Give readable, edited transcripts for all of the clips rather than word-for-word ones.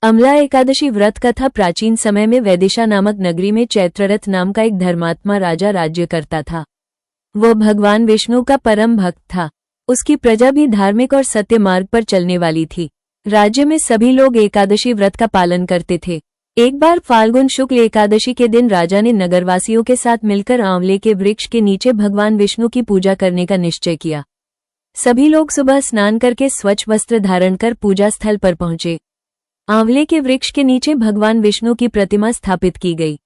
अमला एकादशी व्रत कथा। प्राचीन समय में वैदिशा नामक नगरी में चैत्ररथ नाम का एक धर्मात्मा राजा राज्य करता था। वह भगवान विष्णु का परम भक्त था। उसकी प्रजा भी धार्मिक और सत्य मार्ग पर चलने वाली थी। राज्य में सभी लोग एकादशी व्रत का पालन करते थे। एक बार फाल्गुन शुक्ल एकादशी के दिन राजा ने नगरवासियों के साथ मिलकर आंवले के वृक्ष के नीचे भगवान विष्णु की पूजा करने का निश्चय किया। सभी लोग सुबह स्नान करके स्वच्छ वस्त्र धारण कर पूजा स्थल पर पहुंचे। आंवले के वृक्ष के नीचे भगवान विष्णु की प्रतिमा स्थापित की गई।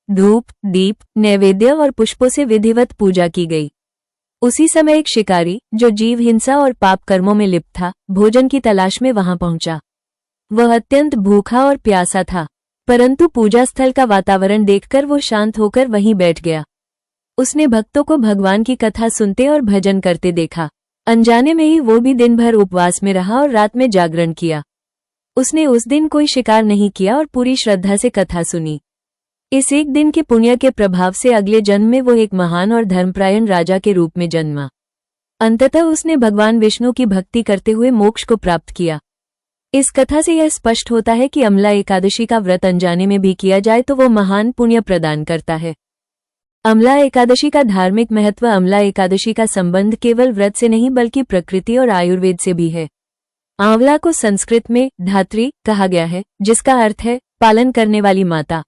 धूप, दीप, नैवेद्य और पुष्पों से विधिवत पूजा की गई। उसी समय एक शिकारी, जो जीव हिंसा और पाप कर्मों में लिप्त था, भोजन की तलाश में वहां पहुंचा। वह अत्यंत भूखा और प्यासा था, परंतु पूजा स्थल का वातावरण देखकर वो शांत होकर वहीं बैठ गया। उसने भक्तों को भगवान की कथा सुनते और भजन करते देखा। अनजाने में ही वो भी दिन भर उपवास में रहा और रात में जागरण किया। उसने उस दिन कोई शिकार नहीं किया और पूरी श्रद्धा से कथा सुनी। इस एक दिन के पुण्य के प्रभाव से अगले जन्म में वो एक महान और धर्मपरायण राजा के रूप में जन्मा। अंततः उसने भगवान विष्णु की भक्ति करते हुए मोक्ष को प्राप्त किया। इस कथा से यह स्पष्ट होता है कि अमला एकादशी का व्रत अनजाने में भी किया जाए तो वो महान पुण्य प्रदान करता है। अमला एकादशी का धार्मिक महत्व। अमला एकादशी का संबंध केवल व्रत से नहीं बल्कि प्रकृति और आयुर्वेद से भी है। आंवला को संस्कृत में धात्री कहा गया है, जिसका अर्थ है पालन करने वाली माता।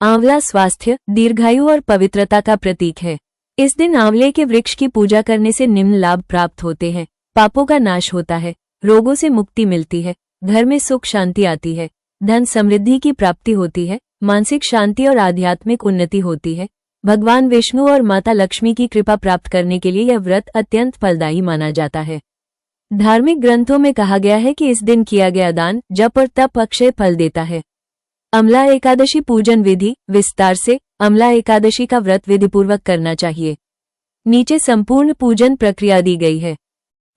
आंवला स्वास्थ्य, दीर्घायु और पवित्रता का प्रतीक है। इस दिन आंवले के वृक्ष की पूजा करने से निम्न लाभ प्राप्त होते हैं। पापों का नाश होता है, रोगों से मुक्ति मिलती है, घर में सुख शांति आती है, धन समृद्धि की प्राप्ति होती है, मानसिक शांति और आध्यात्मिक उन्नति होती है। भगवान विष्णु और माता लक्ष्मी की कृपा प्राप्त करने के लिए यह व्रत अत्यंत फलदायी माना जाता है। धार्मिक ग्रंथों में कहा गया है कि इस दिन किया गया दान, जप और तप अक्षय फल देता है। अमला एकादशी पूजन विधि। विस्तार से अमला एकादशी का व्रत विधिपूर्वक करना चाहिए। नीचे संपूर्ण पूजन प्रक्रिया दी गई है।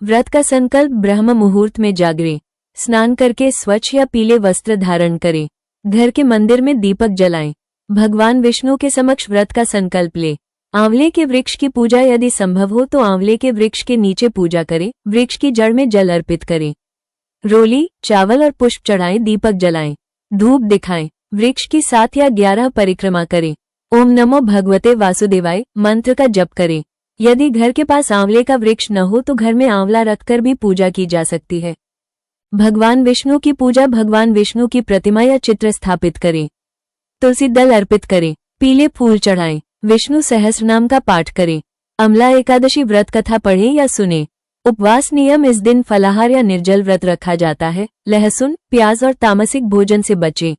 व्रत का संकल्प। ब्रह्म मुहूर्त में जागरें, स्नान करके स्वच्छ या पीले वस्त्र धारण करें, घर के मंदिर में दीपक जलाएं, भगवान विष्णु के समक्ष व्रत का संकल्प ले। आंवले के वृक्ष की पूजा यदि संभव हो तो आंवले के वृक्ष के नीचे पूजा करें। वृक्ष की जड़ में जल अर्पित करें, रोली, चावल और पुष्प चढ़ाएं, दीपक जलाएं, धूप दिखाएं, वृक्ष की 7 या 11 परिक्रमा करें। ओम नमो भगवते वासुदेवाय मंत्र का जप करें। यदि घर के पास आंवले का वृक्ष न हो तो घर में आंवला रखकर भी पूजा की जा सकती है। भगवान विष्णु की पूजा। भगवान विष्णु की प्रतिमा या चित्र स्थापित करें, तुलसी दल अर्पित करें, पीले फूल चढ़ाएं, विष्णु सहस्रनाम का पाठ करें। अमला एकादशी व्रत कथा पढ़ें या सुनें। उपवास नियम। इस दिन फलाहार या निर्जल व्रत रखा जाता है। लहसुन, प्याज और तामसिक भोजन से बचें।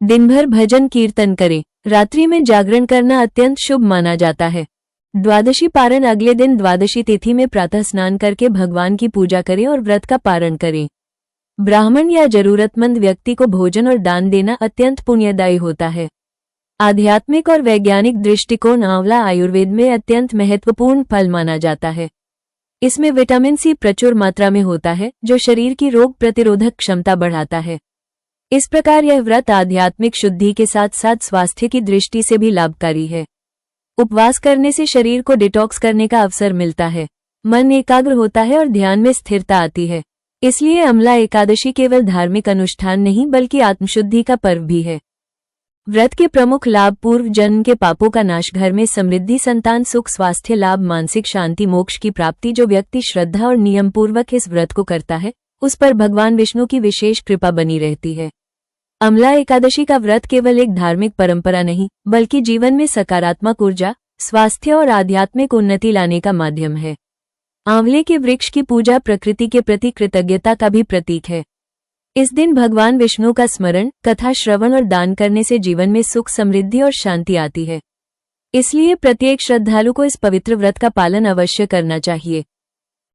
दिन भर भजन कीर्तन करें। रात्रि में जागरण करना अत्यंत शुभ माना जाता है। द्वादशी पारण। अगले दिन द्वादशी तिथि में प्रातः स्नान करके भगवान की पूजा करें और व्रत का पारण करें। ब्राह्मण या जरूरतमंद व्यक्ति को भोजन और दान देना अत्यंत पुण्यदायी होता है। आध्यात्मिक और वैज्ञानिक दृष्टिकोण। आंवला आयुर्वेद में अत्यंत महत्वपूर्ण फल माना जाता है। इसमें विटामिन सी प्रचुर मात्रा में होता है, जो शरीर की रोग प्रतिरोधक क्षमता बढ़ाता है। इस प्रकार यह व्रत आध्यात्मिक शुद्धि के साथ साथ स्वास्थ्य की दृष्टि से भी लाभकारी है। उपवास करने से शरीर को डिटॉक्स करने का अवसर मिलता है, मन एकाग्र होता है और ध्यान में स्थिरता आती है। इसलिए अमला एकादशी केवल धार्मिक अनुष्ठान नहीं बल्कि आत्मशुद्धि का पर्व भी है। व्रत के प्रमुख लाभ। पूर्व जन्म के पापों का नाश, घर में समृद्धि, संतान सुख, स्वास्थ्य लाभ, मानसिक शांति, मोक्ष की प्राप्ति। जो व्यक्ति श्रद्धा और नियम पूर्वक इस व्रत को करता है उस पर भगवान विष्णु की विशेष कृपा बनी रहती है। अमला एकादशी का व्रत केवल एक धार्मिक परंपरा नहीं बल्कि जीवन में सकारात्मक ऊर्जा, स्वास्थ्य और आध्यात्मिक उन्नति लाने का माध्यम है। आंवले के वृक्ष की पूजा प्रकृति के प्रति कृतज्ञता का भी प्रतीक है। इस दिन भगवान विष्णु का स्मरण, कथा श्रवण और दान करने से जीवन में सुख, समृद्धि और शांति आती है। इसलिए प्रत्येक श्रद्धालु को इस पवित्र व्रत का पालन अवश्य करना चाहिए।